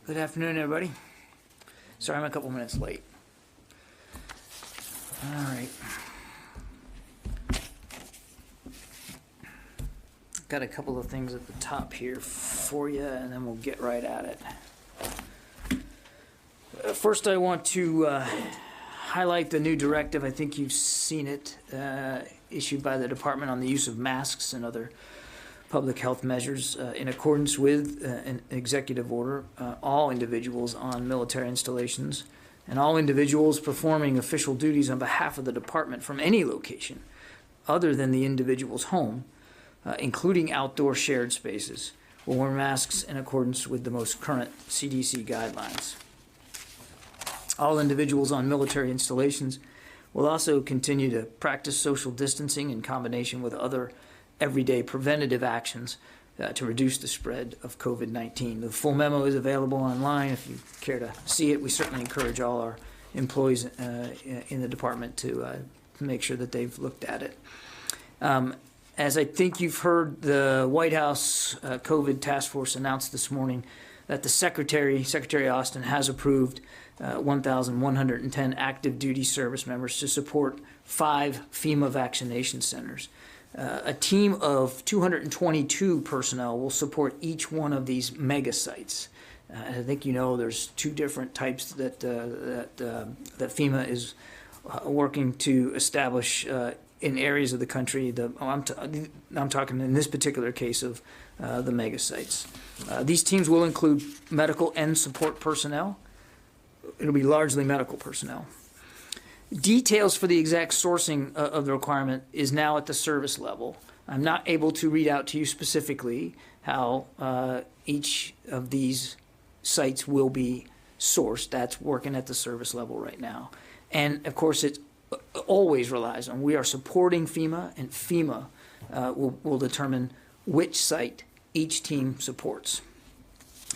Good afternoon, everybody. Sorry I'm a couple minutes late. All right. Got a couple of things at the top here for you, and then we'll get right at it. First, I want to highlight the new directive. I think you've seen it, issued by the Department on the use of masks and other public health measures. In accordance with an executive order, all individuals on military installations and all individuals performing official duties on behalf of the department from any location other than the individual's home, including outdoor shared spaces, will wear masks in accordance with the most current CDC guidelines. All individuals on military installations will also continue to practice social distancing in combination with other everyday preventative actions to reduce the spread of COVID-19. The full memo is available online if you care to see it. We certainly encourage all our employees in the department to make sure that they've looked at it. As I think you've heard, the White House COVID task force announced this morning that the Secretary Austin, has approved 1,110 active duty service members to support 5 FEMA vaccination centers. A team of 222 personnel will support each one of these mega sites. I think you know there's 2 different types that FEMA is working to establish in areas of the country. I'm talking in this particular case of the mega sites. These teams will include medical and support personnel. It'll be largely medical personnel. Details for the exact sourcing of the requirement is now at the service level. I'm not able to read out to you specifically how each of these sites will be sourced. That's working at the service level right now. And of course, it always relies on, we are supporting FEMA, and FEMA will determine which site each team supports.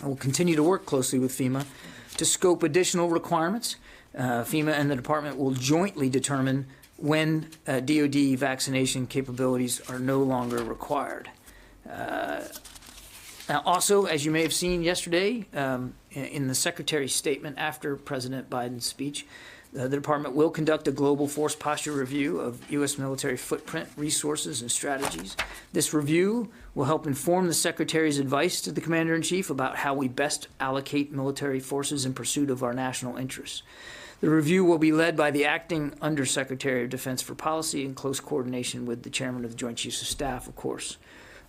I will continue to work closely with FEMA to scope additional requirements. FEMA and the department will jointly determine when DoD vaccination capabilities are no longer required. Now, also, as you may have seen yesterday in the Secretary's statement after President Biden's speech, the department will conduct a global force posture review of U.S. military footprint, resources, and strategies. This review will help inform the Secretary's advice to the Commander-in-Chief about how we best allocate military forces in pursuit of our national interests. The review will be led by the Acting Undersecretary of Defense for Policy in close coordination with the Chairman of the Joint Chiefs of Staff, of course.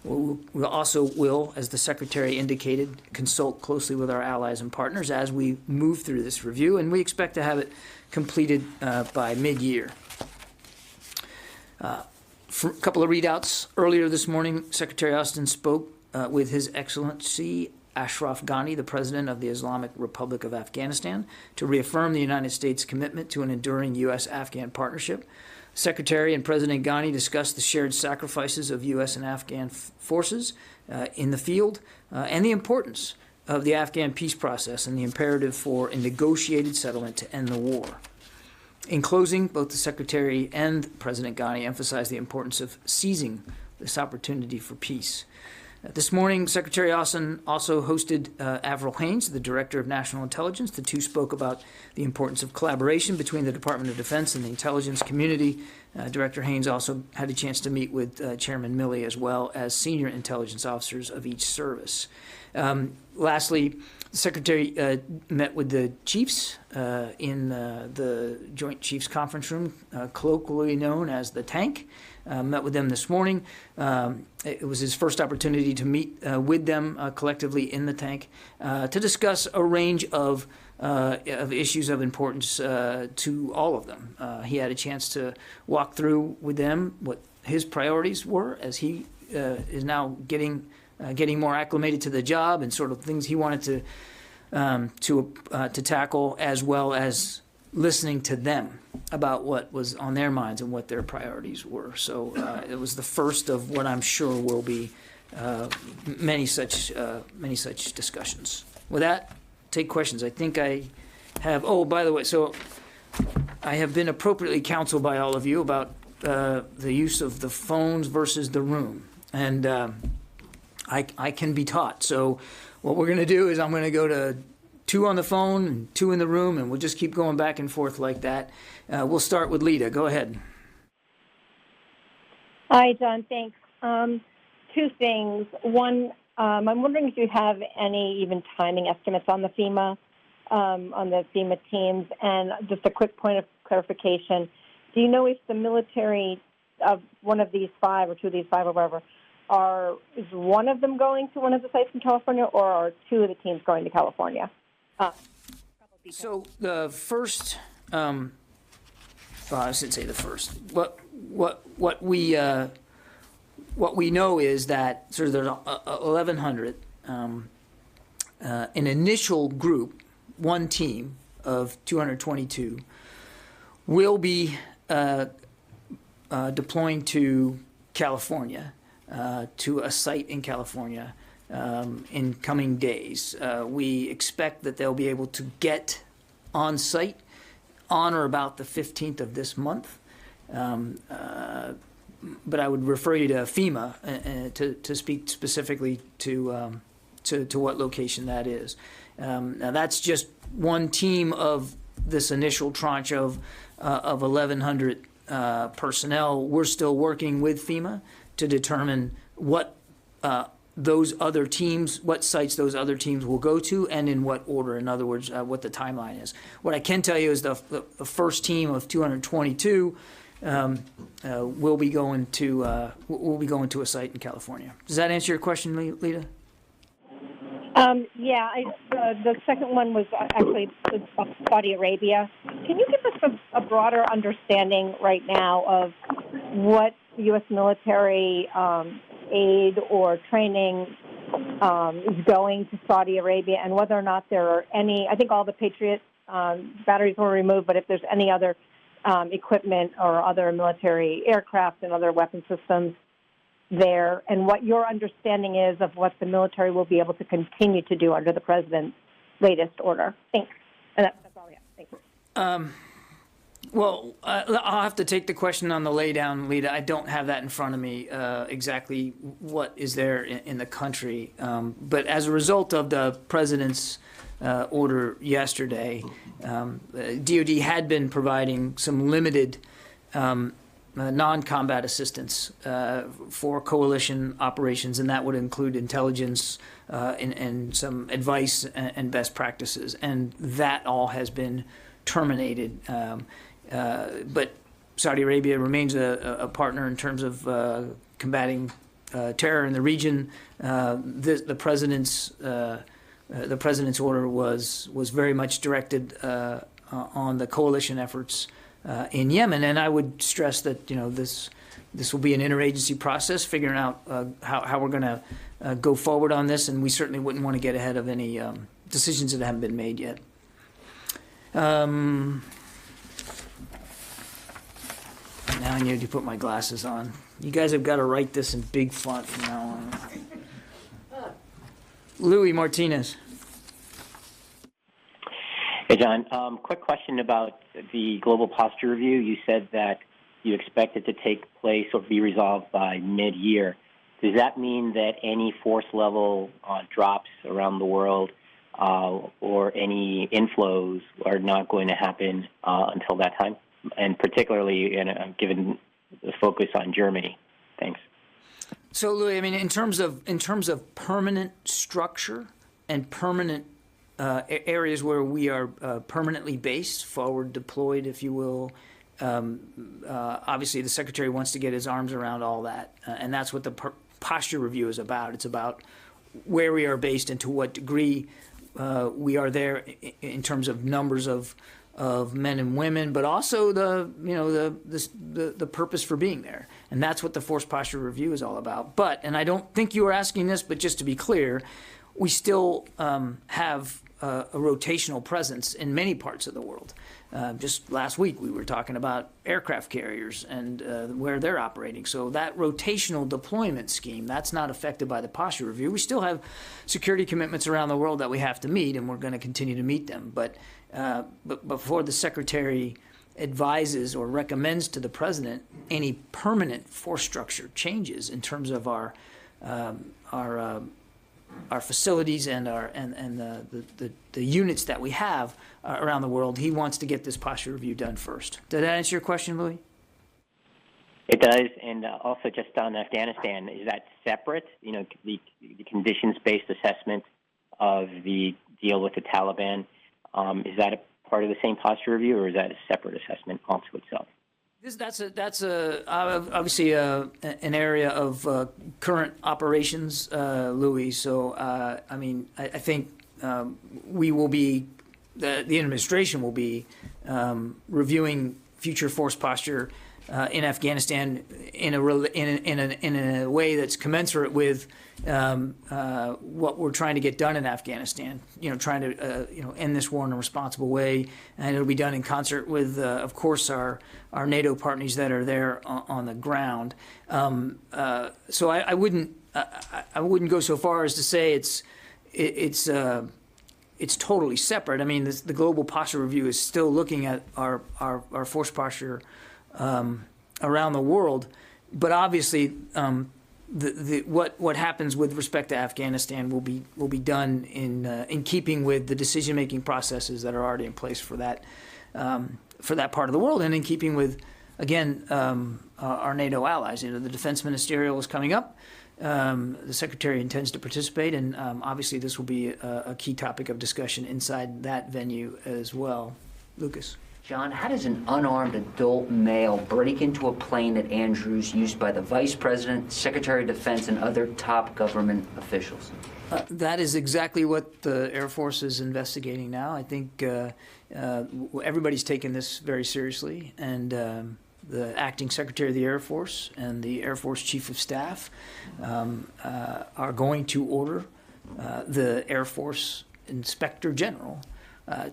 We also will, as the Secretary indicated, consult closely with our allies and partners as we move through this review, and we expect to have it completed by mid-year. For a couple of readouts. Earlier this morning, Secretary Austin spoke with His Excellency Ashraf Ghani, the President of the Islamic Republic of Afghanistan, to reaffirm the United States' commitment to an enduring U.S.-Afghan partnership. Secretary and President Ghani discussed the shared sacrifices of U.S. and Afghan forces in the field and the importance of the Afghan peace process and the imperative for a negotiated settlement to end the war. In closing, both the Secretary and President Ghani emphasized the importance of seizing this opportunity for peace. This morning, Secretary Austin also hosted Avril Haines, the Director of National Intelligence. The two spoke about the importance of collaboration between the Department of Defense and the intelligence community. Director Haines also had a chance to meet with Chairman Milley as well as senior intelligence officers of each service. Lastly, the Secretary met with the chiefs in the Joint Chiefs Conference Room, colloquially known as the Tank. Met with them this morning. It was his first opportunity to meet with them collectively in the Tank to discuss a range of issues of importance to all of them. He had a chance to walk through with them what his priorities were as he is now getting more acclimated to the job and sort of things he wanted to tackle, as well as listening to them about what was on their minds and what their priorities were. So it was the first of what I'm sure will be many such discussions. With that, take questions. I think I have. Oh, by the way, so I have been appropriately counseled by all of you about the use of the phones versus the room, and I can be taught. So what we're going to do is I'm going to go to two on the phone and two in the room, and we'll just keep going back and forth like that. We'll start with Lita. Go ahead. Hi, John. Thanks. Two things. One, I'm wondering if you have any even timing estimates on the FEMA teams, and just a quick point of clarification. Do you know if the military of one of these five or two of these five or whatever is one of them going to one of the sites in California, or are two of the teams going to California? So the first, well, I should say the first. What we know is that sort of there's 1,100. An initial group, one team of 222, will be deploying to California, to a site in California in coming days. We expect that they'll be able to get on site on or about the 15th of this month. But I would refer you to FEMA to speak specifically to what location that is. Now that's just one team of this initial tranche of 1,100 personnel. We're still working with FEMA to determine what those other teams, what sites those other teams will go to, and in what order. In other words, what the timeline is. What I can tell you is the first team of 222 will be going to a site in California. Does that answer your question, Lita? Yeah. The second one was actually Saudi Arabia. Can you give us a broader understanding right now of what the U.S. military aid or training is going to Saudi Arabia, and whether or not there are any? I think all the Patriot batteries were removed, but if there's any other equipment or other military aircraft and other weapon systems there, and what your understanding is of what the military will be able to continue to do under the president's latest order. Thanks. And that's all I have. Thank you. Well, I'll have to take the question on the laydown, Lita. I don't have that in front of me, exactly what is there in the country. But as a result of the president's order yesterday, DOD had been providing some limited non-combat assistance for coalition operations, and that would include intelligence and some advice and best practices. And that all has been terminated. But Saudi Arabia remains a partner in terms of combating terror in the region. The president's order was very much directed on the coalition efforts in Yemen, and I would stress that this will be an interagency process, figuring out how we're going to go forward on this, and we certainly wouldn't want to get ahead of any decisions that haven't been made yet. Now I need to put my glasses on. You guys have got to write this in big font from now on. Louis Martinez. Hey, John. Quick question about the global posture review. You said that you expect it to take place or be resolved by mid-year. Does that mean that any force level drops around the world or any inflows are not going to happen until that time? And particularly given the focus on Germany. Thanks. So, Louis, I mean, in terms of permanent structure and permanent areas where we are permanently based, forward deployed, if you will, obviously the Secretary wants to get his arms around all that, and that's what the posture review is about. It's about where we are based and to what degree we are there in terms of numbers of men and women, but also the purpose for being there, and that's what the force posture review is all about. But, and I don't think you were asking this, but just to be clear, we still have a rotational presence in many parts of the world. Just last week we were talking about aircraft carriers and where they're operating. So that rotational deployment scheme, that's not affected by the posture review. We still have security commitments around the world that we have to meet, and we're going to continue to meet them. But before the Secretary advises or recommends to the President any permanent force structure changes in terms of our facilities and the units that we have around the world, he wants to get this posture review done first. Did that answer your question, Louis? It does, and also just on Afghanistan, is that separate? You know, the conditions-based assessment of the deal with the Taliban, is that a part of the same posture review, or is that a separate assessment onto itself? That's obviously an area of current operations, Louis. So I mean, I think we will be the administration will be reviewing future force posture in Afghanistan in a way that's commensurate with what we're trying to get done in Afghanistan. You know, trying to end this war in a responsible way, and it'll be done in concert with, of course, our NATO partners that are there on the ground. So I wouldn't go so far as to say it's totally separate. I mean, the global posture review is still looking at our force posture around the world, but obviously what happens with respect to Afghanistan will be done in keeping with the decision-making processes that are already in place for that part of the world, and in keeping with, again, our NATO allies. You know, the Defense Ministerial is coming up. The Secretary intends to participate, and obviously this will be a key topic of discussion inside that venue as well. Lucas. John, how does an unarmed adult male break into a plane at Andrews used by the Vice President, Secretary of Defense, and other top government officials? That is exactly what the Air Force is investigating now. I think everybody's taken this very seriously, and the Acting Secretary of the Air Force and the Air Force Chief of Staff are going to order the Air Force Inspector General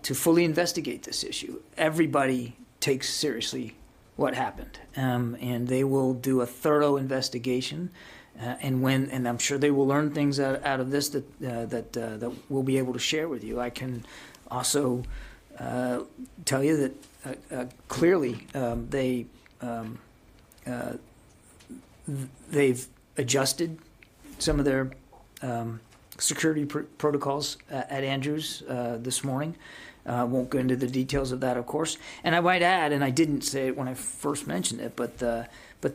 to fully investigate this issue. Everybody takes seriously what happened, and they will do a thorough investigation. And I'm sure they will learn things out of this that we'll be able to share with you. I can also tell you that clearly they've adjusted some of their security protocols at Andrews this morning. Won't go into the details of that, of course. And I might add, and I didn't say it when I first mentioned it, but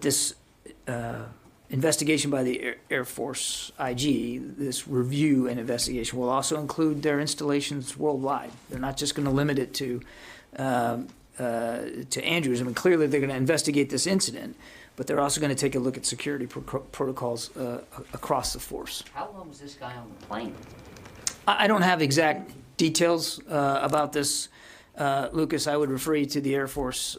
this investigation by the Air Force IG, this review and investigation, will also include their installations worldwide. They're not just going to limit it to Andrews. I mean, clearly they're going to investigate this incident, but they're also going to take a look at security protocols across the force. How long was this guy on the plane? I don't have exact details about this, Lucas. I would refer you to the Air Force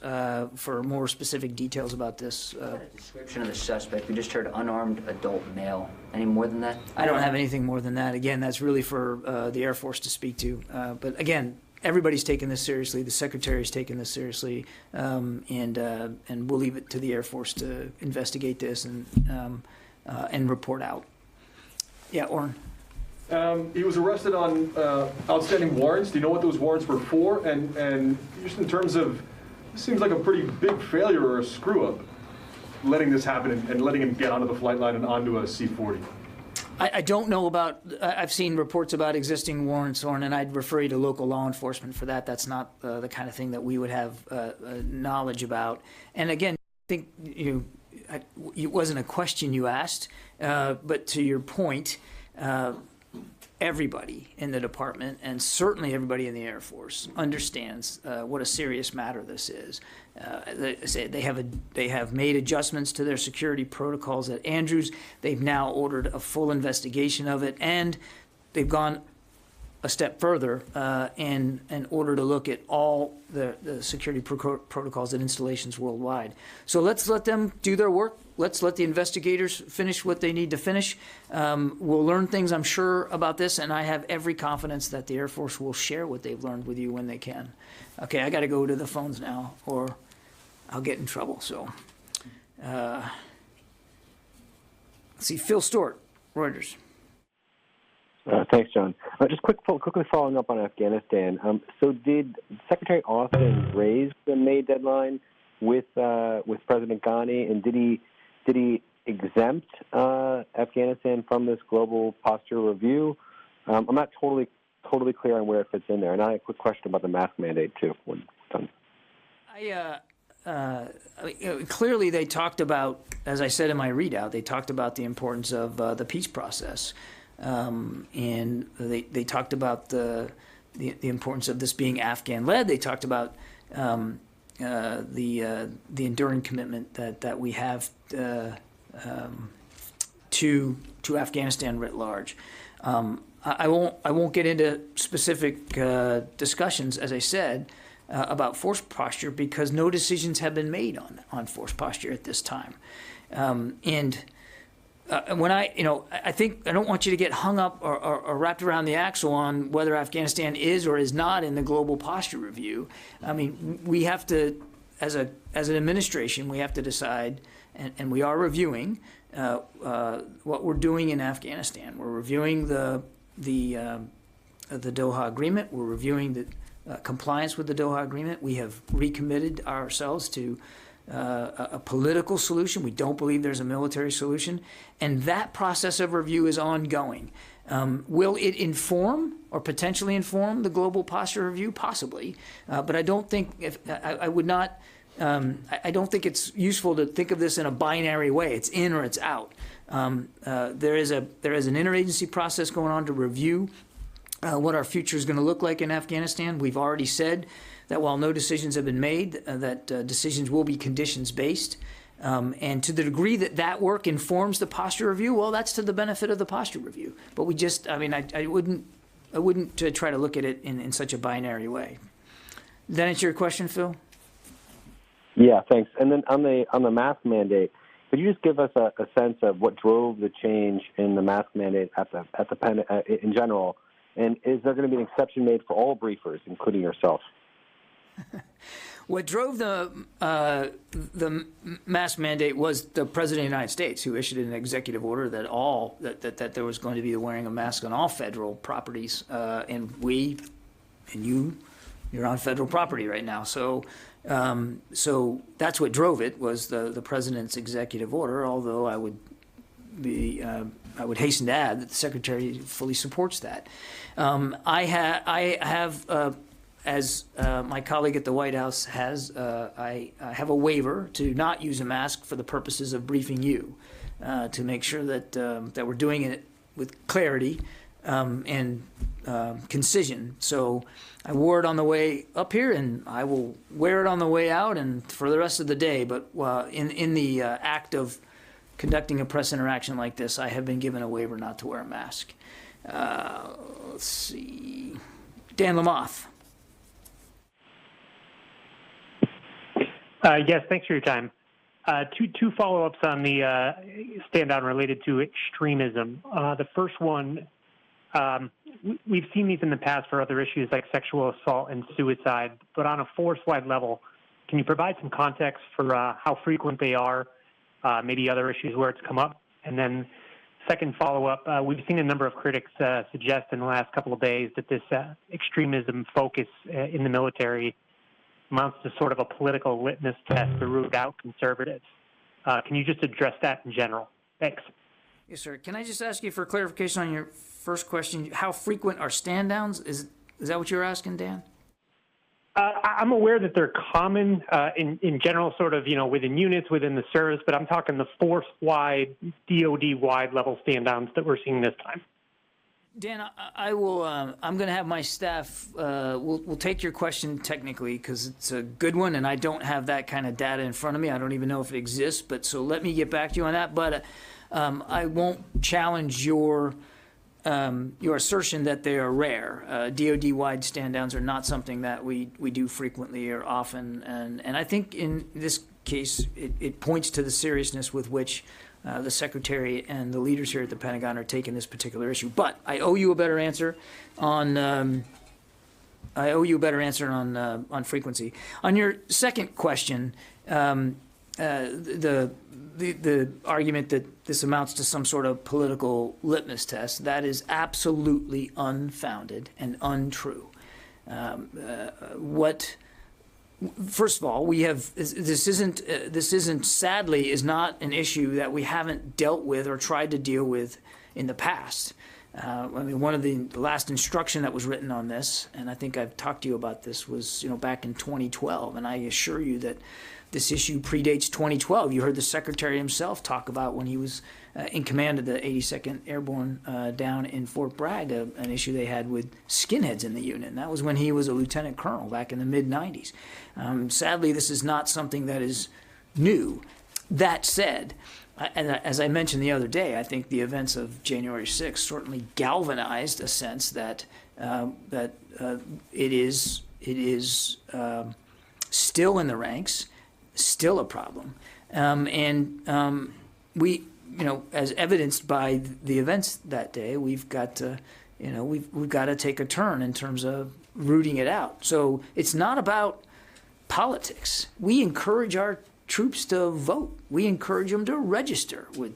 for more specific details about this. A description of the suspect. We just heard unarmed adult male. Any more than that? I don't have anything more than that. Again, that's really for the Air Force to speak to. But again, everybody's taking this seriously. The Secretary's taking this seriously, and we'll leave it to the Air Force to investigate this and report out. Yeah, Orrin. He was arrested on outstanding warrants. Do you know what those warrants were for? And just in terms of, this seems like a pretty big failure or a screw-up, letting this happen and letting him get onto the flight line and onto a C-40. I don't know about, I've seen reports about existing warrants, Orrin, and I'd refer you to local law enforcement for that. That's not the kind of thing that we would have knowledge about. And again, I think it wasn't a question you asked, but to your point, everybody in the department, and certainly everybody in the Air Force, understands what a serious matter this is. They have made adjustments to their security protocols at Andrews. They've now ordered a full investigation of it, and they've gone a step further and ordered a look at all the security protocols at installations worldwide. So let's let them do their work. Let's let the investigators finish what they need to finish. We'll learn things, I'm sure, about this, and I have every confidence that the Air Force will share what they've learned with you when they can. Okay, I got to go to the phones now, or I'll get in trouble. So, let's see, Phil Stewart, Reuters. Thanks, John. Just quickly following up on Afghanistan. So did Secretary Austin raise the May deadline with President Ghani, and did he exempt the Afghanistan from this global posture review? I'm not totally clear on where it fits in there. And I have a quick question about the mask mandate, too, when done. Clearly they talked about, as I said in my readout, they talked about the importance of the peace process. And they talked about the importance of this being Afghan-led. They talked about the enduring commitment that we have to Afghanistan writ large. I won't get into specific discussions, as I said, about force posture because no decisions have been made on force posture at this time. When I think I don't want you to get hung up or wrapped around the axle on whether Afghanistan is or is not in the global posture review. I mean, we have to, as an administration, we have to decide, and we are reviewing what we're doing in Afghanistan. We're reviewing the Doha Agreement. We're reviewing the compliance with the Doha Agreement. We have recommitted ourselves to a political solution. We don't believe there's a military solution. And that process of review is ongoing. Will it inform or potentially inform the global posture review? Possibly. But I don't think, I would not, I don't think it's useful to think of this in a binary way. It's in or it's out. There is an interagency process going on to review what our future is going to look like in Afghanistan. We've already said that while no decisions have been made, that decisions will be conditions-based. And to the degree that that work informs the posture review, well, that's to the benefit of the posture review. But we just, I mean, I wouldn't try to look at it in such a binary way. Does that answer your question, Phil? Yeah, thanks. And then on the mask mandate, could you just give us a sense of what drove the change in the mask mandate in general? And is there going to be an exception made for all briefers, including yourself? What drove the mask mandate was the President of the United States, who issued an executive order that there was going to be the wearing of masks on all federal properties, and you're on federal property right now. So that's what drove it, was the President's executive order. Although I would hasten to add that the Secretary fully supports that. I have. As my colleague at the White House has, I have a waiver to not use a mask for the purposes of briefing you, to make sure that we're doing it with clarity and concision. So I wore it on the way up here, and I will wear it on the way out and for the rest of the day. But in the act of conducting a press interaction like this, I have been given a waiver not to wear a mask. Let's see. Dan Lamoth. Yes, thanks for your time. Two follow-ups on the stand down related to extremism. The first one, we've seen these in the past for other issues like sexual assault and suicide, but on a force-wide level, can you provide some context for how frequent they are, maybe other issues where it's come up? And then second follow-up, we've seen a number of critics suggest in the last couple of days that this extremism focus in the military amounts to sort of a political litmus test to root out conservatives. Can you just address that in general? Thanks. Yes, sir. Can I just ask you for clarification on your first question? How frequent are stand downs? Is that what you're asking, Dan? I'm aware that they're common in general, sort of, within units, within the service, but I'm talking the force-wide, DOD-wide level stand downs that we're seeing this time. Dan, I will. I'm going to have my staff. We'll take your question technically because it's a good one, and I don't have that kind of data in front of me. I don't even know if it exists. But so let me get back to you on that. But I won't challenge your assertion that they are rare. DoD-wide stand downs are not something that we do frequently or often, and I think in this case it points to the seriousness with which the Secretary and the leaders here at the Pentagon are taking this particular issue. But I owe you a better answer on frequency. On your second question, the argument that this amounts to some sort of political litmus test, that is absolutely unfounded and untrue. What first of all, we have this isn't sadly is not an issue that we haven't dealt with or tried to deal with in the past. I mean, one of the last instruction that was written on this, and I think I've talked to you about this, was back in 2012, and I assure you that this issue predates 2012. You heard the Secretary himself talk about when he was in command of the 82nd Airborne down in Fort Bragg, an issue they had with skinheads in the unit. And that was when he was a lieutenant colonel back in the mid-90s. Sadly, this is not something that is new. That said, and as I mentioned the other day, I think the events of January 6th certainly galvanized a sense that it is still in the ranks, still a problem, we, as evidenced by the events that day, we've got to, we've got to take a turn in terms of rooting it out. So it's not about politics. We encourage our troops to vote. We encourage them to register with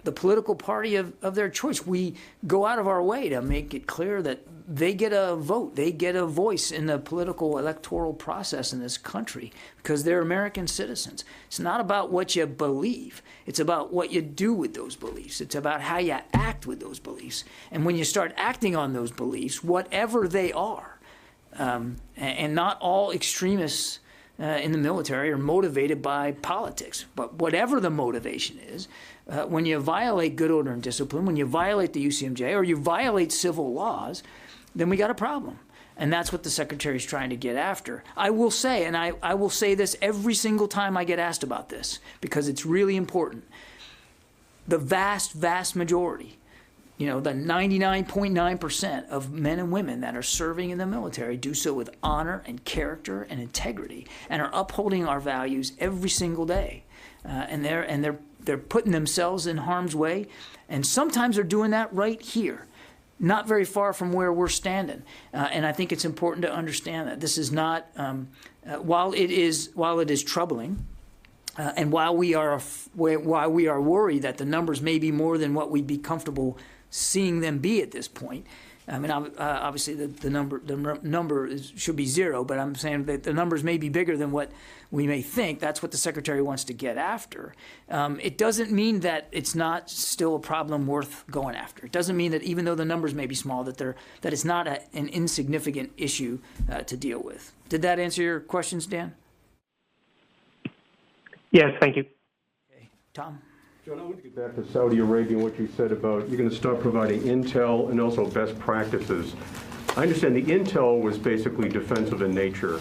the political party of their choice. We go out of our way to make it clear that they get a vote, they get a voice in the political electoral process in this country because they're American citizens. It's not about what you believe. It's about what you do with those beliefs. It's about how you act with those beliefs. And when you start acting on those beliefs, whatever they are, and not all extremists in the military are motivated by politics, but whatever the motivation is, when you violate good order and discipline, when you violate the UCMJ or you violate civil laws, then we got a problem. And that's what the Secretary is trying to get after. I will say, and I will say this every single time I get asked about this, because it's really important, the vast, vast majority, the 99.9% of men and women that are serving in the military do so with honor and character and integrity and are upholding our values every single day. And they're putting themselves in harm's way. And sometimes they're doing that right here, not very far from where we're standing. And I think it's important to understand that this is not, while it is troubling, and while we are worried that the numbers may be more than what we'd be comfortable seeing them be at this point. I mean, obviously the number should be zero, but I'm saying that the numbers may be bigger than what we may think. That's what the Secretary wants to get after. It doesn't mean that it's not still a problem worth going after. It doesn't mean that even though the numbers may be small, that it's not an insignificant issue to deal with. Did that answer your questions, Dan? Yes, thank you. Okay. Tom? John, I want to get back to Saudi Arabia and what you said about you're going to start providing intel and also best practices. I understand the intel was basically defensive in nature.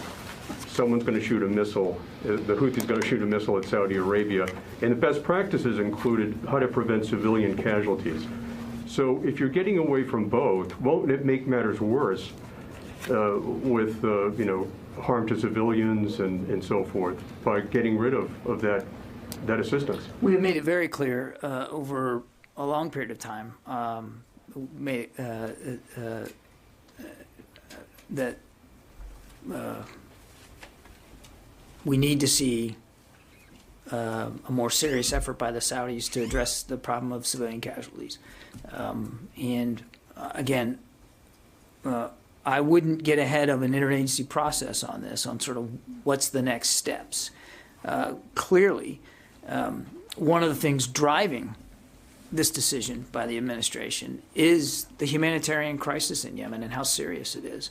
Someone's going to shoot a missile, the Houthis going to shoot a missile at Saudi Arabia, and the best practices included how to prevent civilian casualties. So if you're getting away from both, won't it make matters worse with harm to civilians and so forth by getting rid of that assistance? We have made it very clear over a long period of time that we need to see a more serious effort by the Saudis to address the problem of civilian casualties. And again, I wouldn't get ahead of an interagency process on this, on sort of what's the next steps. Clearly, one of the things driving this decision by the administration is the humanitarian crisis in Yemen and how serious it is.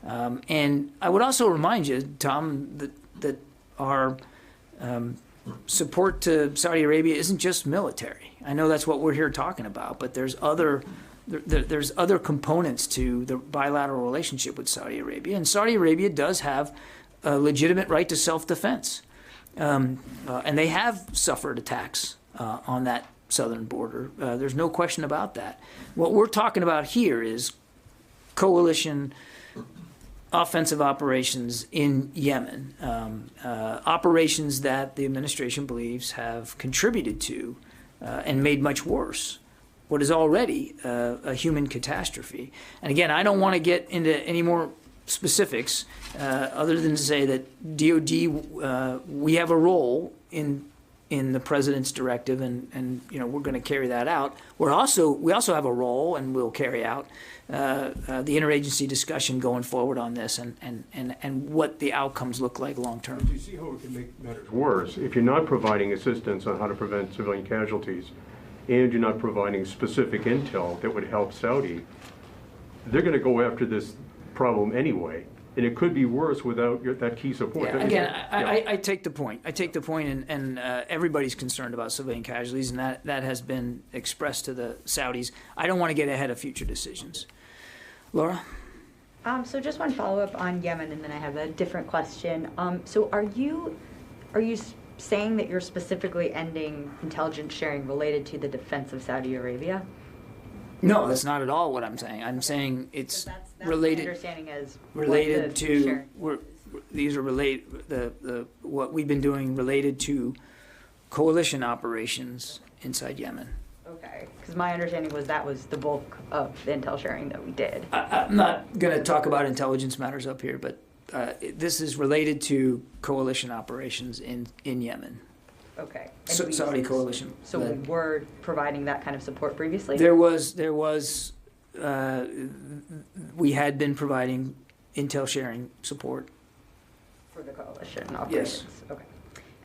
And I would also remind you, Tom, that our support to Saudi Arabia isn't just military. I know that's what we're here talking about, but there's other components to the bilateral relationship with Saudi Arabia. And Saudi Arabia does have a legitimate right to self-defense. And they have suffered attacks on that southern border. There's no question about that. What we're talking about here is coalition offensive operations in Yemen, operations that the administration believes have contributed to and made much worse what is already a human catastrophe. And again, I don't want to get into any more specifics other than to say that DOD, we have a role in in the president's directive, and you know, we're going to carry that out. We also have a role, and we'll carry out the interagency discussion going forward on this, and what the outcomes look like long term. You see how it can make matters worse if you're not providing assistance on how to prevent civilian casualties, and you're not providing specific intel that would help Saudi. They're going to go after this problem anyway. And it could be worse without that key support. Yeah, again, I take the point. I take the point, and everybody's concerned about civilian casualties, and that has been expressed to the Saudis. I don't want to get ahead of future decisions. Laura? So just one follow-up on Yemen, and then I have a different question. So are you saying that you're specifically ending intelligence sharing related to the defense of Saudi Arabia? No, that's not at all what I'm saying. I'm saying it's That's related. my understanding as Related to sharing. these are related. What we've been doing related to coalition operations inside Yemen. Okay, because my understanding was that was the bulk of the intel sharing that we did. I'm not going to talk about intelligence matters up here, but this is related to coalition operations in Yemen. Okay. Saudi coalition. So we were providing that kind of support previously? We had been providing intel sharing support. For the coalition operations? Yes. Okay.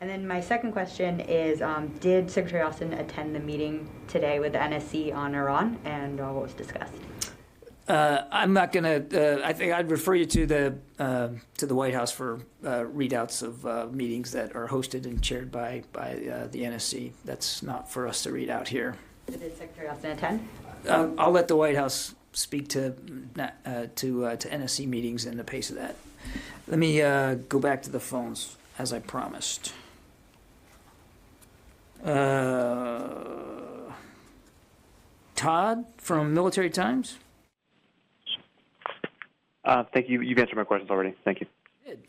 And then my second question is, did Secretary Austin attend the meeting today with the NSC on Iran, and what was discussed? I'm not going to. I think I'd refer you to the White House for readouts of meetings that are hosted and chaired by the NSC. That's not for us to read out here. Did Secretary Austin attend? I'll let the White House speak to NSC meetings and the pace of that. Let me go back to the phones as I promised. Todd from Military Times. Thank you. You've answered my questions already. Thank you. Good.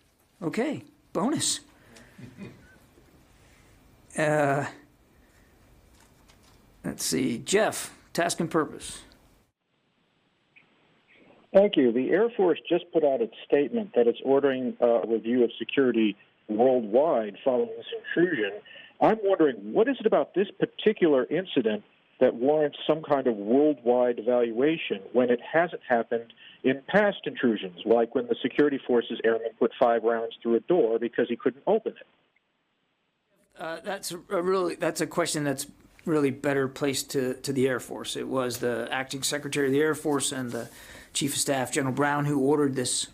Okay. Bonus. Let's see. Jeff, task and purpose. Thank you. The Air Force just put out its statement that it's ordering a review of security worldwide following this intrusion. I'm wondering, what is it about this particular incident that warrants some kind of worldwide evaluation when it hasn't happened in past intrusions, like when the security forces airman put 5 rounds through a door because he couldn't open it? That's a question that's really better placed to the Air Force. It was the acting Secretary of the Air Force and the Chief of Staff, General Brown, who ordered this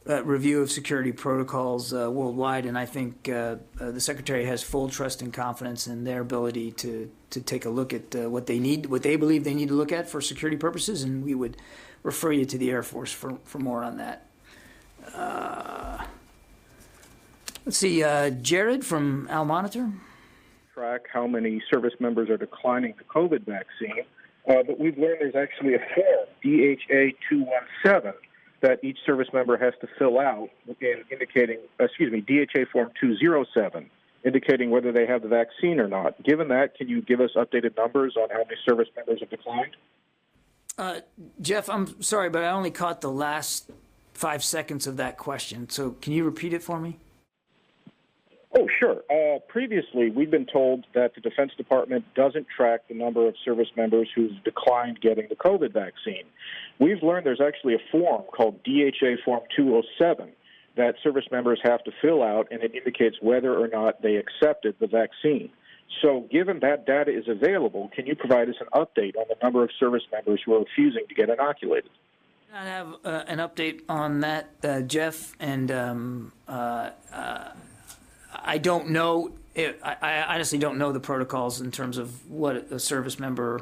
review of security protocols worldwide, and I think the Secretary has full trust and confidence in their ability to take a look at what they believe they need to look at for security purposes, and we would refer you to the Air Force for more on that. Let's see, Jared from Al Monitor. Track how many service members are declining the COVID vaccine, but we've learned there's actually a form, DHA 217, that each service member has to fill out, DHA form 207, indicating whether they have the vaccine or not. Given that, can you give us updated numbers on how many service members have declined? Jeff, I'm sorry, but I only caught the last 5 seconds of that question. So can you repeat it for me? Oh, sure. Previously, we've been told that the Defense Department doesn't track the number of service members who've declined getting the COVID vaccine. We've learned there's actually a form called DHA Form 207 that service members have to fill out, and it indicates whether or not they accepted the vaccine. So given that data is available, can you provide us an update on the number of service members who are refusing to get inoculated? I have an update on that, Jeff, and I don't know. I honestly don't know the protocols in terms of what a service member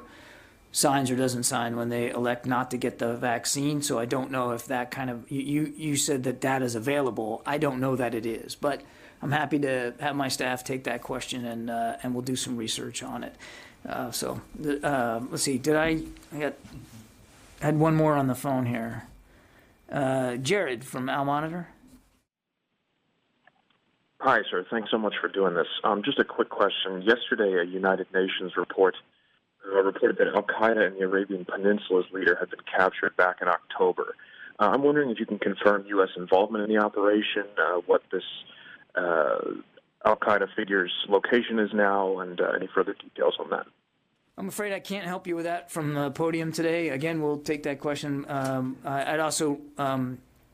signs or doesn't sign when they elect not to get the vaccine. So I don't know if that kind of you said that data is available. I don't know that it is, but I'm happy to have my staff take that question and we'll do some research on it. Let's see. I had one more on the phone here. Jared from Al Monitor. Hi, sir. Thanks so much for doing this. Just a quick question. Yesterday, a United Nations report reported that al-Qaeda in the Arabian Peninsula's leader had been captured back in October. I'm wondering if you can confirm U.S. involvement in the operation, what this al-Qaeda figure's location is now, and any further details on that. I'm afraid I can't help you with that from the podium today. Again, we'll take that question. I'd also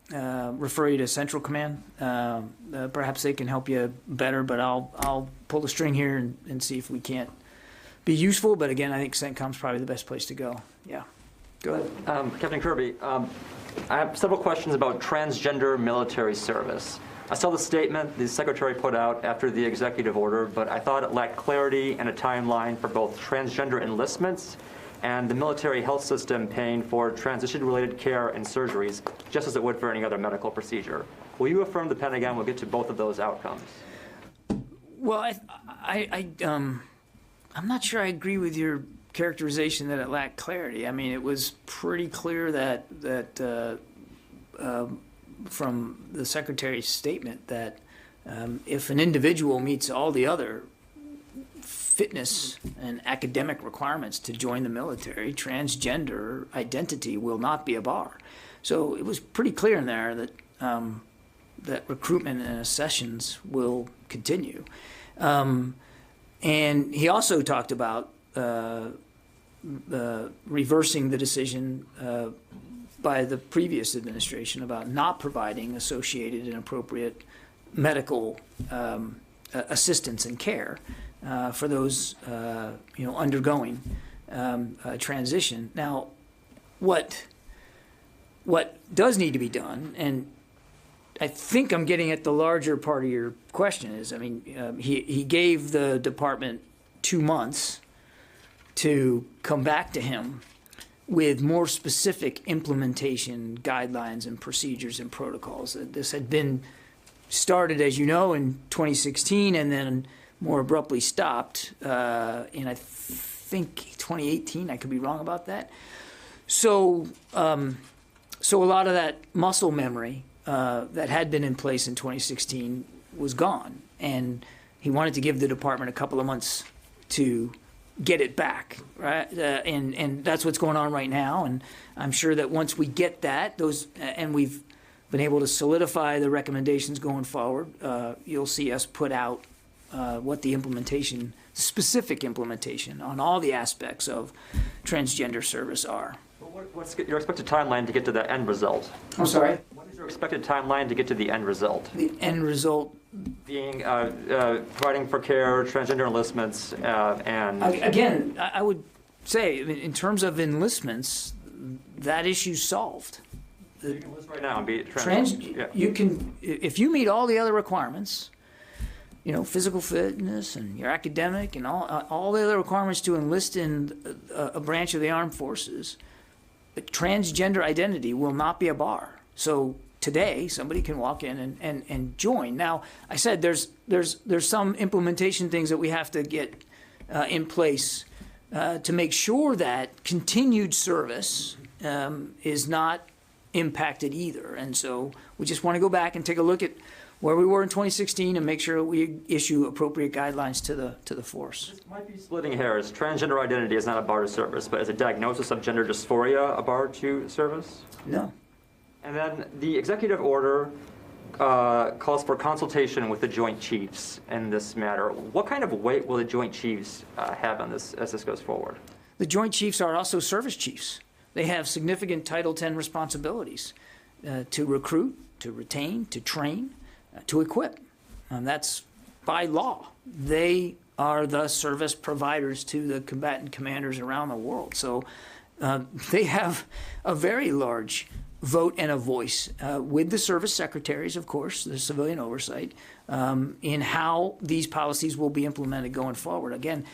refer you to Central Command. Perhaps they can help you better, but I'll pull the string here and see if we can't be useful. But again, I think CENTCOM's probably the best place to go. Yeah, go ahead. Captain Kirby, I have several questions about transgender military service. I saw the statement the Secretary put out after the executive order, but I thought it lacked clarity and a timeline for both transgender enlistments and the military health system paying for transition-related care and surgeries, just as it would for any other medical procedure. Will you affirm the Pentagon will get to both of those outcomes? Well, I'm not sure I agree with your characterization that it lacked clarity. I mean, it was pretty clear that from the Secretary's statement that if an individual meets all the other fitness and academic requirements to join the military, transgender identity will not be a bar. So it was pretty clear in there that that recruitment and accessions will continue. And he also talked about reversing the decision by the previous administration about not providing associated and appropriate medical assistance and care for those undergoing transition. Now, what does need to be done, and I think I'm getting at the larger part of your question, is, I mean, he gave the department 2 months to come back to him with more specific implementation guidelines and procedures and protocols. This had been started, as you know, in 2016 and then more abruptly stopped in, I think, 2018. I could be wrong about that. So a lot of that muscle memory that had been in place in 2016 was gone. And he wanted to give the department a couple of months to get it back, right? And that's what's going on right now. And I'm sure that once we get that, and we've been able to solidify the recommendations going forward, you'll see us put out what the specific implementation on all the aspects of transgender service are. What's your expected timeline to get to the end result? I'm sorry? What is your expected timeline to get to the end result? The end result being providing for care, transgender enlistments, and... Again, I would say, in terms of enlistments, that issue's solved. You can list right now and be You can, if you meet all the other requirements, physical fitness and your academic and all the other requirements to enlist in a branch of the armed forces, transgender identity will not be a bar. So today, somebody can walk in and join. Now, I said there's some implementation things that we have to get in place to make sure that continued service is not impacted either. And so we just want to go back and take a look at where we were in 2016 and make sure we issue appropriate guidelines to the force. This might be splitting hairs. Transgender identity is not a bar to service, but is a diagnosis of gender dysphoria a bar to service? No. And then the executive order calls for consultation with the Joint Chiefs in this matter. What kind of weight will the Joint Chiefs have on this as this goes forward? The Joint Chiefs are also service chiefs. They have significant Title X responsibilities to recruit, to retain, to train, to equip. And that's by law. They are the service providers to the combatant commanders around the world. So they have a very large vote and a voice with the service secretaries, of course, the civilian oversight, in how these policies will be implemented going forward. Again,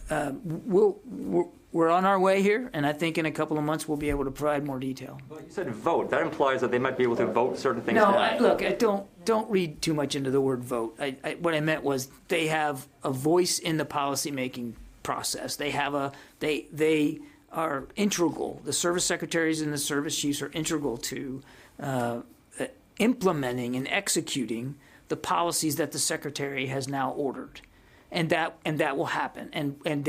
we're on our way here, and I think in a couple of months we'll be able to provide more detail. Well, you said vote. That implies that they might be able to vote certain things No, down. don't read too much into the word vote. What I meant was they have a voice in the policymaking process. They are integral. The service secretaries and the service chiefs are integral to implementing and executing the policies that the secretary has now ordered. And that will happen, and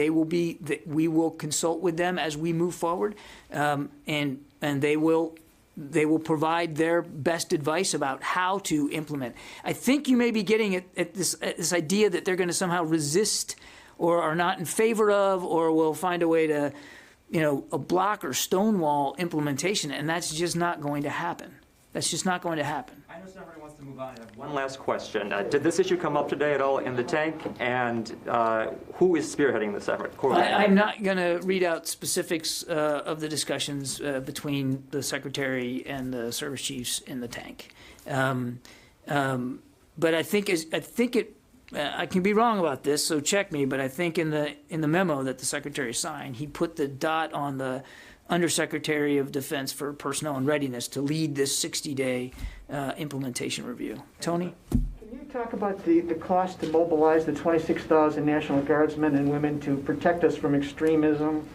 we will consult with them as we move forward, and they will they will provide their best advice about how to implement. I think you may be getting at this idea that they're going to somehow resist or are not in favor of or will find a way to, a block or stonewall implementation, and that's just not going to happen. That's just not going to happen. I know somebody wants to move on. I have one last question. Did this issue come up today at all in the tank? And who is spearheading this effort? I'm not going to read out specifics of the discussions between the secretary and the service chiefs in the tank. But I think I can be wrong about this, so check me. But I think in the memo that the secretary signed, he put the dot on the Undersecretary of Defense for Personnel and Readiness to lead this 60-day implementation review. Tony? Can you talk about the cost to mobilize the 26,000 National Guardsmen and women to protect us from extremism?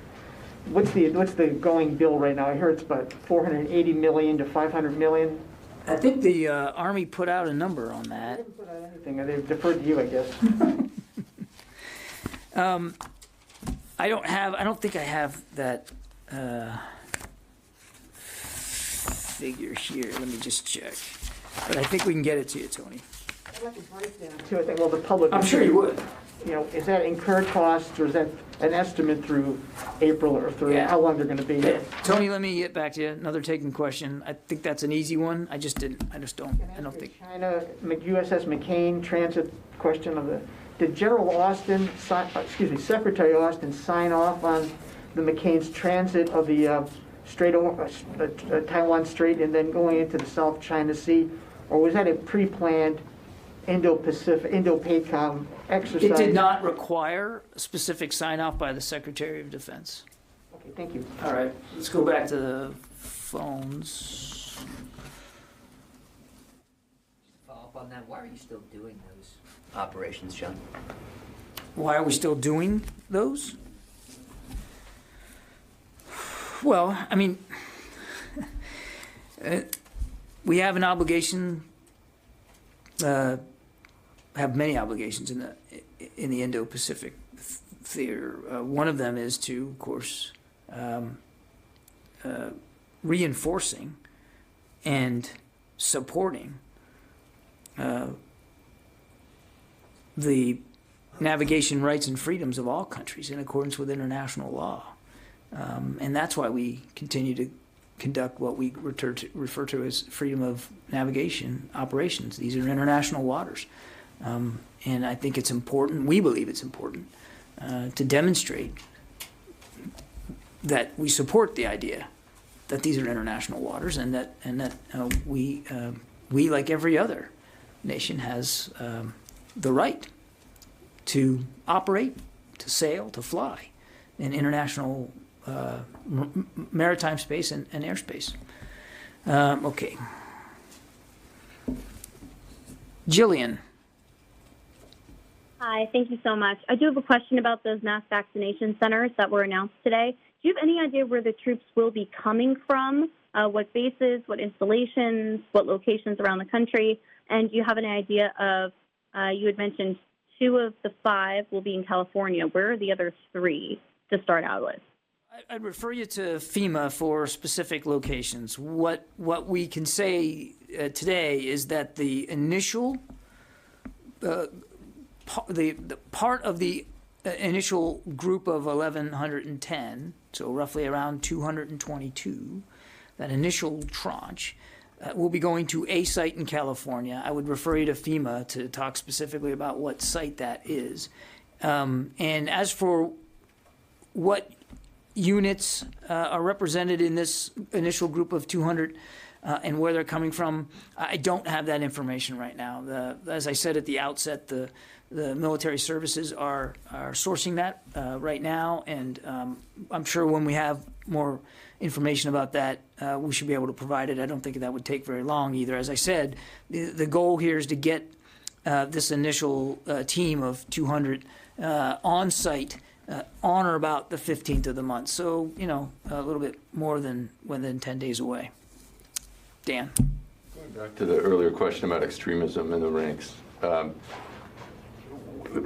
What's the going bill right now? I heard it's about $480 million to $500 million. I think the Army put out a number on that. They didn't put out anything. They've deferred to you, I guess. I don't think I have that figure here. Let me just check. But I think we can get it to you, Tony. I'd like a breakdown too. I think, well, the public. I'm sure you would. Is that incurred costs or is that an estimate through April or through how long they're going to be? Yeah. Tony, let me get back to you. Another taking question. I think that's an easy one. I just don't think. China, USS McCain transit question of did General Austin, Secretary Austin sign off on the McCain's transit of the Taiwan Strait and then going into the South China Sea, or was that a pre-planned Indo-PACOM exercise? It did not require a specific sign-off by the Secretary of Defense. Okay, thank you. All right, let's go back to the phones. Follow up on that. Why are you still doing those operations, John? Why are we still doing those? Well, I mean, we have an obligation, have many obligations in the Indo-Pacific theater. One of them is to, of course, reinforcing and supporting the navigation rights and freedoms of all countries in accordance with international law. And that's why we continue to conduct what we refer to as freedom of navigation operations. These are international waters. And I think it's important, we believe it's important, to demonstrate that we support the idea that these are international waters and that we, like every other nation, has the right to operate, to sail, to fly in international maritime space and airspace. Okay. Jillian. Hi, thank you so much. I do have a question about those mass vaccination centers that were announced today. Do you have any idea where the troops will be coming from? What bases, what installations, what locations around the country? And do you have any idea of, you had mentioned 2 of the 5 will be in California. Where are the other 3 to start out with? I'd refer you to FEMA for specific locations. What we can say today is that the initial, the part of the initial group of 1,110, so roughly around 222, that initial tranche, will be going to a site in California. I would refer you to FEMA to talk specifically about what site that is. And as for what units are represented in this initial group of 200 and where they're coming from, I don't have that information right now. As I said at the outset, the military services are sourcing that right now, and I'm sure when we have more information about that, we should be able to provide it. I don't think that would take very long either. As I said, the goal here is to get this initial team of 200 on site on or about the 15th of the month. So, a little bit more than 10 days away. Dan. Going back to the earlier question about extremism in the ranks,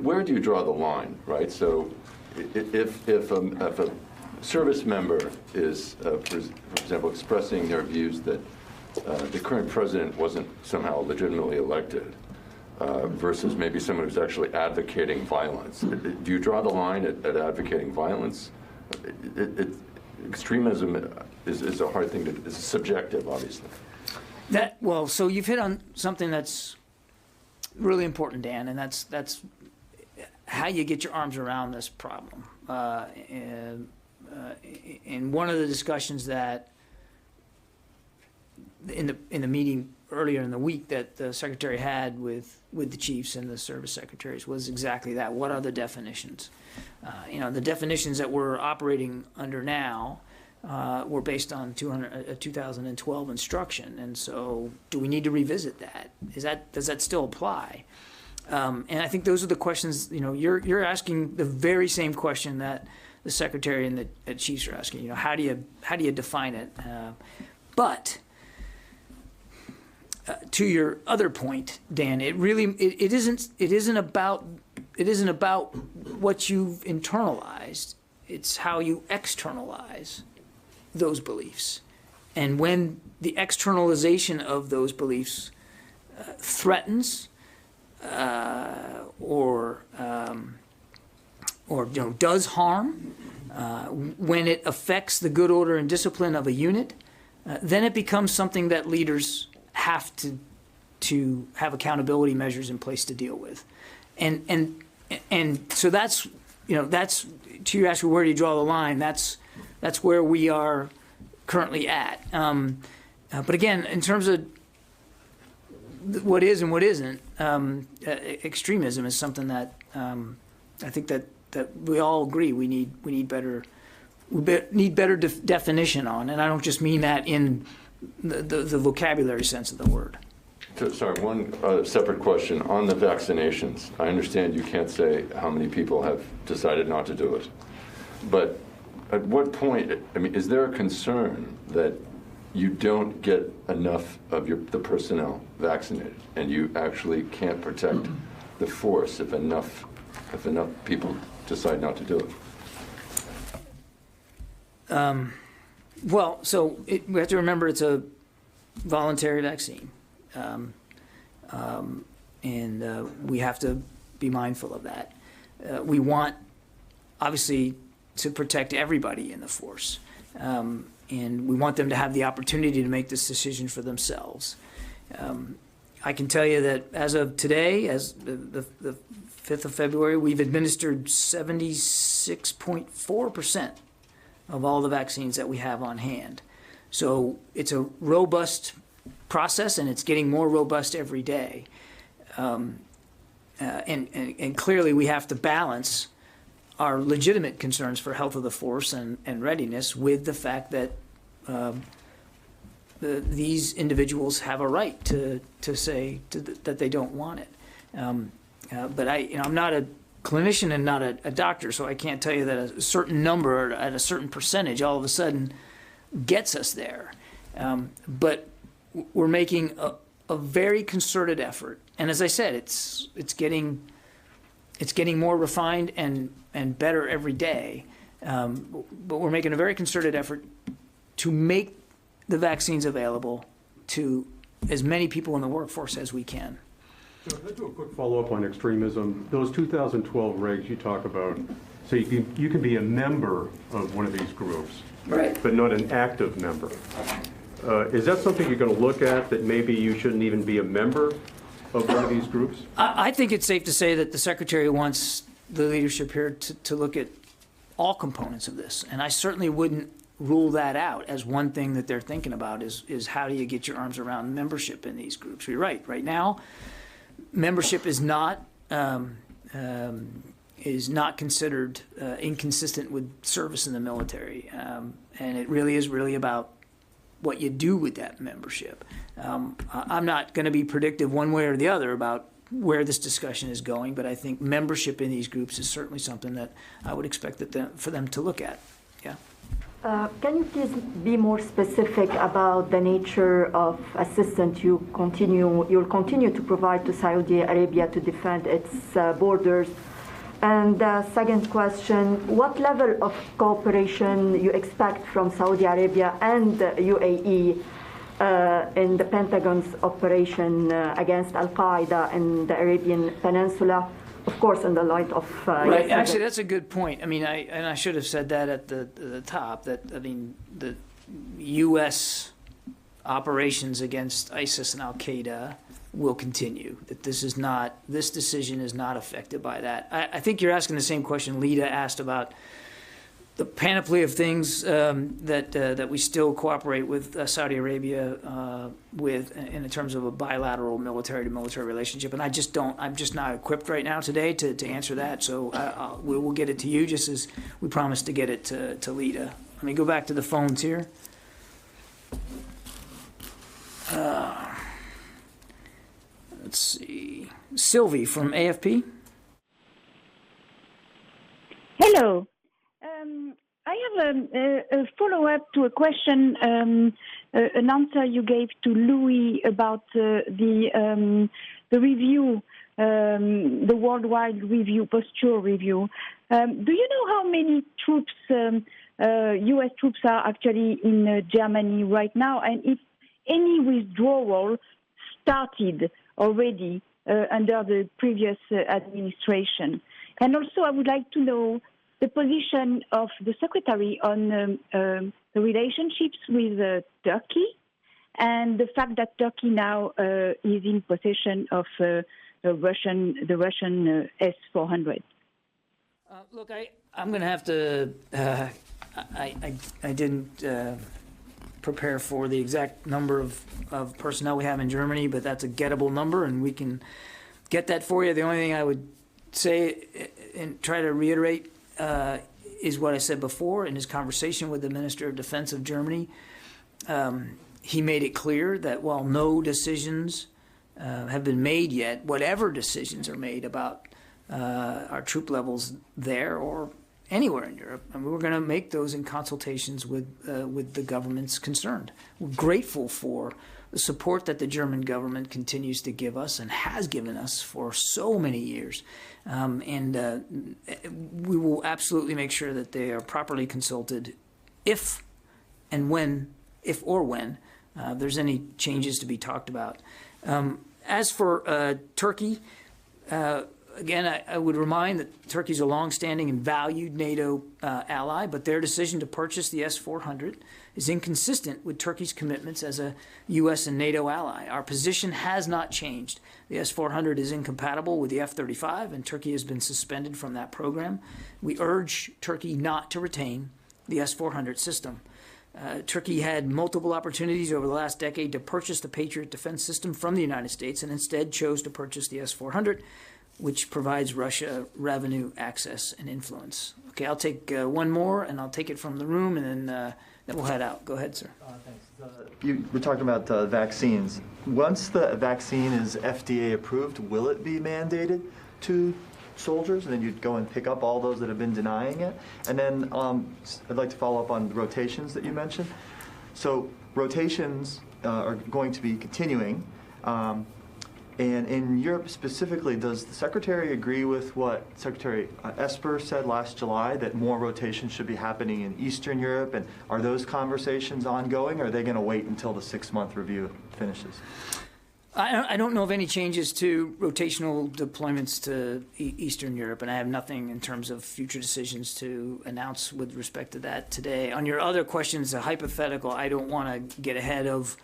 where do you draw the line, right? So if a service member is, for example, expressing their views that the current president wasn't somehow legitimately elected, versus maybe someone who's actually advocating violence. Do you draw the line at advocating violence? Extremism is a hard thing to, it's subjective, obviously. Well, so you've hit on something that's really important, Dan, and that's how you get your arms around this problem. And one of the discussions that in the meeting earlier in the week that the secretary had with the chiefs and the service secretaries was exactly that. What are the definitions? The definitions that we're operating under now were based on 2012 instruction, and so do we need to revisit that? Does that still apply? And I think those are the questions. You're asking the very same question that the secretary and the chiefs are asking. How do you define it? But to your other point, Dan, it isn't about what you've internalized. It's how you externalize those beliefs, and when the externalization of those beliefs threatens or does harm, when it affects the good order and discipline of a unit, then it becomes something that leaders have to have accountability measures in place to deal with, and so that's to you ask me where do you draw the line. That's where we are currently at. But again, in terms of what is and what isn't, extremism is something that I think that we all agree we need better definition on, and I don't just mean that in the vocabulary sense of the word. Sorry, one separate question on the vaccinations. I understand you can't say how many people have decided not to do it, but at what point, is there a concern that you don't get enough of the personnel vaccinated, and you actually can't protect the force if enough people decide not to do it? Well, so we have to remember it's a voluntary vaccine, and we have to be mindful of that. We want, obviously, to protect everybody in the force, and we want them to have the opportunity to make this decision for themselves. I can tell you that as of today, as the 5th of February, we've administered 76.4% of all the vaccines that we have on hand. So it's a robust process, and it's getting more robust every day. And clearly we have to balance our legitimate concerns for health of the force and readiness with the fact that these individuals have a right to say that they don't want it. But I'm not a clinician and not a doctor, so I can't tell you that a certain number at a certain percentage all of a sudden gets us there. But we're making a very concerted effort, and as I said, it's getting more refined and better every day. But we're making a very concerted effort to make the vaccines available to as many people in the workforce as we can. So let's do a quick follow-up on extremism. Those 2012 regs you talk about, so you can be a member of one of these groups, right, but not an active member. Is that something you're going to look at, that maybe you shouldn't even be a member of one of these groups? I think it's safe to say that the Secretary wants the leadership here to look at all components of this, and I certainly wouldn't rule that out as one thing that they're thinking about is how do you get your arms around membership in these groups. You're right. Right now, membership is not considered inconsistent with service in the military, and it really is about what you do with that membership. I'm not going to be predictive one way or the other about where this discussion is going, but I think membership in these groups is certainly something that I would expect for them to look at. Yeah. Can you please be more specific about the nature of assistance you'll continue to provide to Saudi Arabia to defend its borders And second question, what level of cooperation you expect from Saudi Arabia and UAE in the Pentagon's operation against Al-Qaeda in the Arabian Peninsula, of course, in the light of... Right, actually, that's a good point. I mean, I should have said that at the top, that, I mean, the U.S. operations against ISIS and Al-Qaeda will continue, that this decision is not affected by that. I think you're asking the same question Lita asked about the panoply of things that we still cooperate with Saudi Arabia with in terms of a bilateral military-to-military relationship, and I'm just not equipped right now today to answer that, so we'll get it to you just as we promised to get it to Lita. Let me go back to the phones here. Let's see. Sylvie from AFP. Hello. I have a follow-up to a question, an answer you gave to Louis about the review, the worldwide review, posture review. Do you know how many troops, U.S. troops, are actually in Germany right now, and if any withdrawal started already under the previous administration? And also, I would like to know the position of the Secretary on the relationships with Turkey and the fact that Turkey now is in possession of the Russian S-400. Look, I'm going to have to. I didn't prepare for the exact number of personnel we have in Germany, but that's a gettable number, and we can get that for you. The only thing I would say and try to reiterate is what I said before in his conversation with the Minister of Defense of Germany. He made it clear that while no decisions have been made yet, whatever decisions are made about our troop levels there or anywhere in Europe, and we're going to make those in consultations with the governments concerned. We're grateful for the support that the German government continues to give us and has given us for so many years. And we will absolutely make sure that they are properly consulted if or when there's any changes to be talked about. As for Turkey, again, I would remind that Turkey is a longstanding and valued NATO ally, but their decision to purchase the S-400 is inconsistent with Turkey's commitments as a U.S. and NATO ally. Our position has not changed. The S-400 is incompatible with the F-35, and Turkey has been suspended from that program. We urge Turkey not to retain the S-400 system. Turkey had multiple opportunities over the last decade to purchase the Patriot defense system from the United States and instead chose to purchase the S-400, which provides Russia revenue, access, and influence. Okay, I'll take one more, and I'll take it from the room, and then we'll head out. Go ahead, sir. Thanks. We're talking about vaccines. Once the vaccine is FDA approved, will it be mandated to soldiers, and then you'd go and pick up all those that have been denying it? And then I'd like to follow up on the rotations that you mentioned. So rotations are going to be continuing. And in Europe specifically, does the Secretary agree with what Secretary Esper said last July, that more rotations should be happening in Eastern Europe? And are those conversations ongoing, or are they going to wait until the 6-month review finishes? I don't know of any changes to rotational deployments to Eastern Europe, and I have nothing in terms of future decisions to announce with respect to that today. On your other questions, a hypothetical, I don't want to get ahead of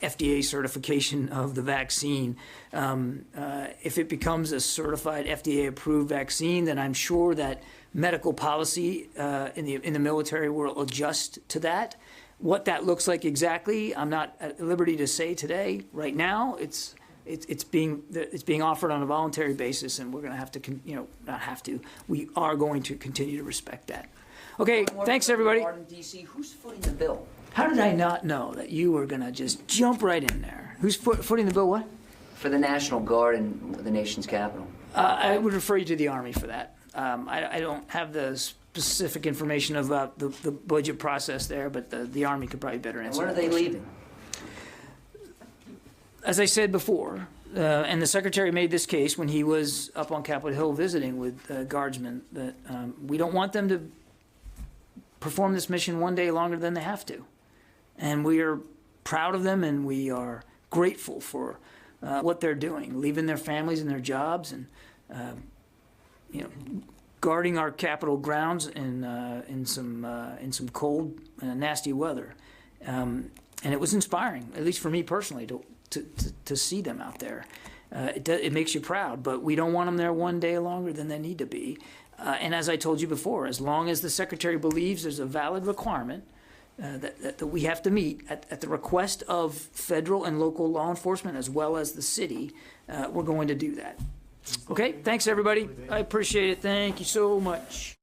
FDA certification of the vaccine. If it becomes a certified FDA-approved vaccine, then I'm sure that medical policy in the military will adjust to that. What that looks like exactly, I'm not at liberty to say today. Right now, it's being offered on a voluntary basis, and we're going to have to, we are going to continue to respect that. Okay, thanks everybody. DC, who's footing the bill? How did I not know that you were going to just jump right in there? Who's footing the bill, what? For the National Guard in the nation's capital. I would refer you to the Army for that. I don't have the specific information about the budget process there, but the Army could probably better answer. And when are they leaving? As I said before, and the Secretary made this case when he was up on Capitol Hill visiting with guardsmen, that we don't want them to perform this mission one day longer than they have to. And we are proud of them, and we are grateful for what they're doing, leaving their families and their jobs, and guarding our Capitol grounds in some cold, nasty weather. And it was inspiring, at least for me personally, to see them out there. It makes you proud, but we don't want them there one day longer than they need to be. And as I told you before, as long as the Secretary believes there's a valid requirement that we have to meet at the request of federal and local law enforcement as well as the city, we're going to do that. Okay, thanks everybody. I appreciate it. Thank you so much.